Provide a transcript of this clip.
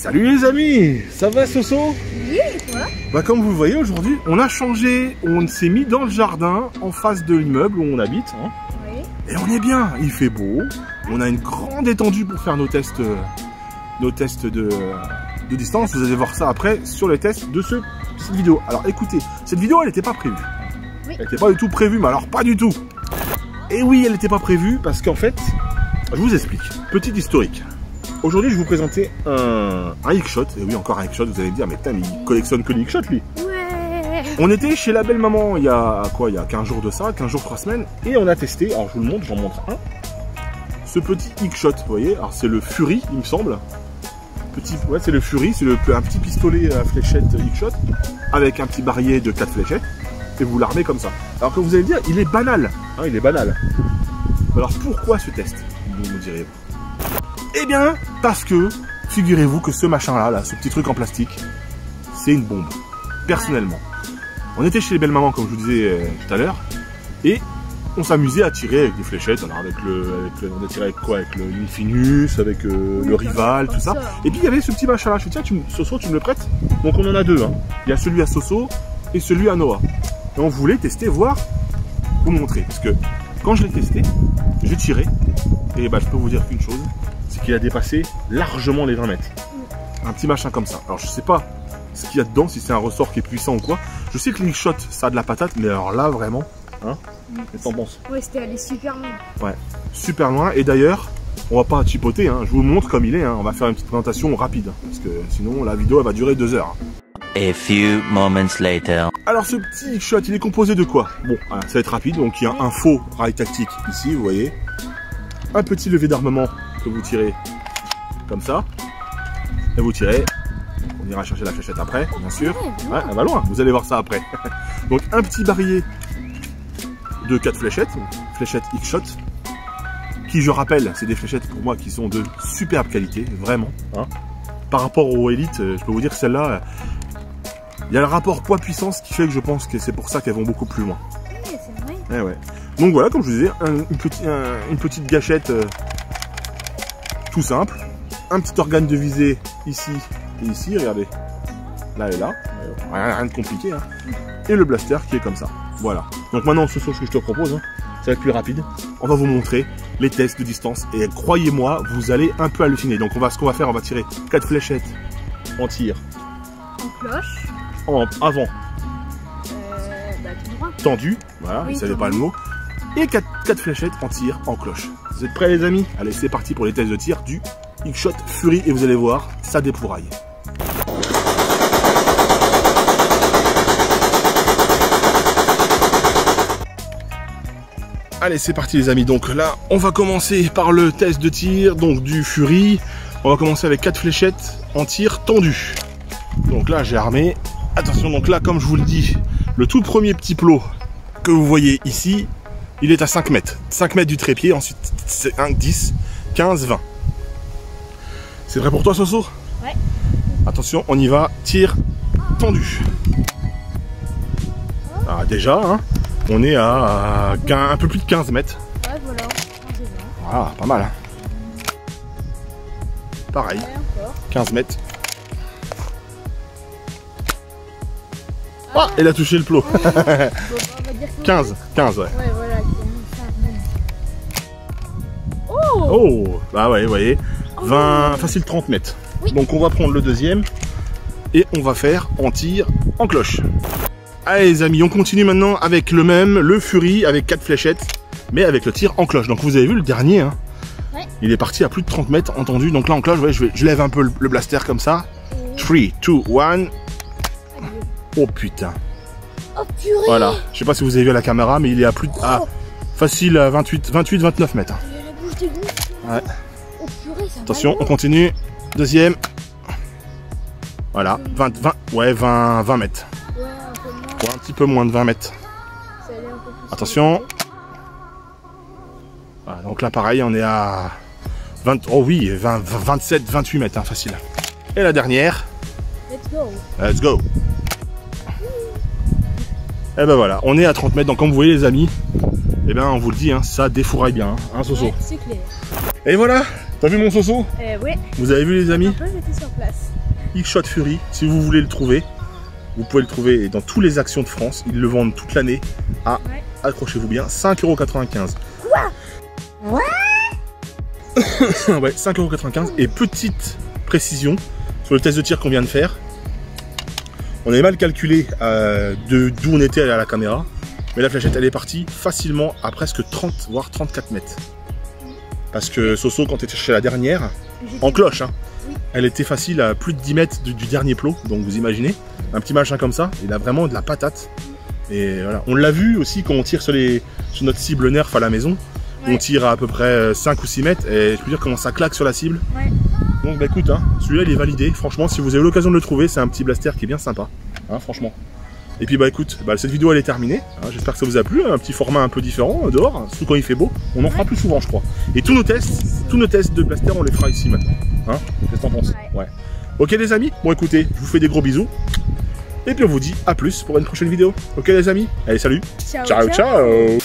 Salut les amis, ça va Soso? Oui, et toi? Bah comme vous le voyez aujourd'hui, on a changé, on s'est mis dans le jardin en face de l'immeuble où on habite. Hein. Oui. Et on est bien, il fait beau, on a une grande étendue pour faire nos tests de distance. Vous allez voir ça après sur les tests de cette vidéo. Alors écoutez, cette vidéo elle n'était pas prévue. Oui. Elle n'était pas du tout prévue, mais alors pas du tout. Et oui, elle n'était pas prévue parce qu'en fait, je vous explique, petit historique. Aujourd'hui, je vais vous présenter un X-Shot. Et oui, encore un X-Shot, vous allez me dire, mais putain, mais il collectionne que les X-Shot, lui. Ouais. On était chez la belle maman il y a quoi? Il y a 15 jours de ça, 15 jours, 3 semaines. Et on a testé, alors je vous le montre, j'en montre un. Ce petit X-Shot, vous voyez, alors c'est le Fury, il me semble. Ouais, c'est le Fury, c'est un petit pistolet à fléchette X-Shot avec un petit barillet de 4 fléchettes. Et vous l'armez comme ça. Alors que vous allez me dire, il est banal. Hein, il est banal. Alors pourquoi ce test? Vous me direz. Eh bien, parce que, figurez-vous que ce machin-là, ce petit truc en plastique, c'est une bombe. Personnellement. On était chez les belles mamans, comme je vous disais tout à l'heure, et on s'amusait à tirer avec des fléchettes. Alors on a tiré avec quoi? Avec l'Infinus, avec le Rival, tout ça. Et puis il y avait ce petit machin-là. Je me dis, tiens, Soso, tu me le prêtes? Donc on en a deux. Hein. Il y a celui à Soso et celui à Noah. Et on voulait tester, voir, vous montrer. Parce que quand je l'ai testé, j'ai tiré, et bah, je peux vous dire qu'une chose, c'est qu'il a dépassé largement les 20 mètres. Un petit machin comme ça. Alors je sais pas ce qu'il y a dedans, si c'est un ressort qui est puissant ou quoi. Je sais que l'X-Shot, ça a de la patate, mais alors là vraiment, hein, qu'est-ce que t'en penses? Ouais, c'était allé super loin. Ouais, super loin. Et d'ailleurs, on va pas chipoter, hein. Je vous montre comme il est, hein. On va faire une petite présentation rapide, parce que sinon la vidéo elle va durer 2 heures. A few moments later. Alors ce petit X-Shot, il est composé de quoi? Bon, voilà, ça va être rapide, donc il y a un faux rail tactique ici, vous voyez. Un petit levier d'armement que vous tirez comme ça. Et vous tirez. On ira chercher la fléchette après, bien sûr. Ouais, elle va loin, vous allez voir ça après. Donc un petit barillet de 4 fléchettes, fléchettes X-Shot. Qui, je rappelle, c'est des fléchettes pour moi qui sont de superbe qualité, vraiment. Hein. Par rapport aux élites, je peux vous dire que celle-là, il y a le rapport poids-puissance qui fait que je pense que c'est pour ça qu'elles vont beaucoup plus loin. Oui, c'est vrai. Eh ouais. Donc voilà, comme je vous disais, une petite gâchette tout simple. Un petit organe de visée ici et ici, regardez. Là et là. Rien de compliqué. Hein. Et le blaster qui est comme ça. Voilà. Donc maintenant, ce que je te propose, hein, ça va être plus rapide. On va vous montrer les tests de distance. Et croyez-moi, vous allez un peu halluciner. Donc ce qu'on va faire, on va tirer 4 fléchettes en tir. En cloche. Avant. Bah, tout droit. Tendu. Voilà, oui, vous savez pas le mot. Et 4 fléchettes en tir en cloche. Vous êtes prêts les amis? Allez, c'est parti pour les tests de tir du X-Shot Fury. Et vous allez voir, ça dépouraille. Allez, c'est parti les amis. Donc là, on va commencer par le test de tir donc du Fury. On va commencer avec 4 fléchettes en tir tendu. Donc là, j'ai armé. Attention, donc là, comme je vous le dis, le tout premier petit plot que vous voyez ici, il est à 5 mètres. 5 mètres du trépied, ensuite c'est 1, 10, 15, 20. C'est prêt pour toi, Soso? Ouais. Attention, on y va. Tir tendu. Ah, déjà, hein, on est à un peu plus de 15 mètres. Ouais, voilà. Voilà, pas mal. Hein. Pareil, Ouais, encore. 15 mètres. Ah, elle a touché le plot. Bon, bah, on va dire que 15, ouais. Ouais, voilà. Oh! Oh, bah ouais, vous voyez, 20, facile 30 mètres. Oui. Donc on va prendre le deuxième et on va faire en tir en cloche. Allez les amis, on continue maintenant avec le Fury avec 4 fléchettes, mais avec le tir en cloche. Donc vous avez vu le dernier, hein, ouais. Il est parti à plus de 30 mètres, entendu. Donc là en cloche, ouais, je lève un peu le blaster comme ça. 3, 2, 1. Oh putain. Oh purée! Voilà, je sais pas si vous avez vu à la caméra, mais il est à plus de... Ah, facile à 28-29 mètres. Il y a la bouche des gonfles. Ouais. Oh purée, ça va. Attention, on continue. Deuxième. Voilà, 20 mètres. Ouais, un peu moins. Ouais, un petit peu moins de 20 mètres. Ça allait un peu plus. Attention. Voilà, donc là, pareil, on est à 20, oh oui, 27, 28 mètres, hein, facile. Et la dernière. Let's go. Let's go. Et ben voilà, on est à 30 mètres. Donc comme vous voyez les amis, et ben on vous le dit, hein, ça défouraille bien, hein, Soso. Ouais, c'est clair. Et voilà, t'as vu mon Soso? Ouais. Vous avez vu les amis? Un peu, j'étais sur place. X-Shot Fury, si vous voulez le trouver, vous pouvez le trouver dans tous les actions de France. Ils le vendent toute l'année à, accrochez-vous bien, 5,95 €. Ouais, 5,95 €. Et petite précision sur le test de tir qu'on vient de faire. On avait mal calculé d'où on était à la caméra. Mais la fléchette, elle est partie facilement à presque 30, voire 34 mètres. Parce que Soso, quand tu étais chez la dernière, en cloche, hein, elle était facile à plus de 10 mètres du dernier plot. Donc vous imaginez, un petit machin comme ça, il a vraiment de la patate. Et voilà, on l'a vu aussi quand on tire sur notre cible nerf à la maison. On tire à peu près 5 ou 6 mètres et je peux dire comment ça claque sur la cible. Donc bah écoute, hein, celui-là il est validé. Franchement, si vous avez l'occasion de le trouver, c'est un petit blaster qui est bien sympa. Hein, franchement. Et puis bah écoute, cette vidéo elle est terminée. Hein, j'espère que ça vous a plu. Un petit format un peu différent dehors, surtout quand il fait beau. On en fera plus souvent, je crois. Et tous nos tests de blaster, on les fera ici maintenant. Hein, qu'est-ce que t'en penses? Ouais. Ok les amis, bon écoutez, je vous fais des gros bisous. Et puis on vous dit à plus pour une prochaine vidéo. Ok les amis? Allez salut. Ciao, ciao.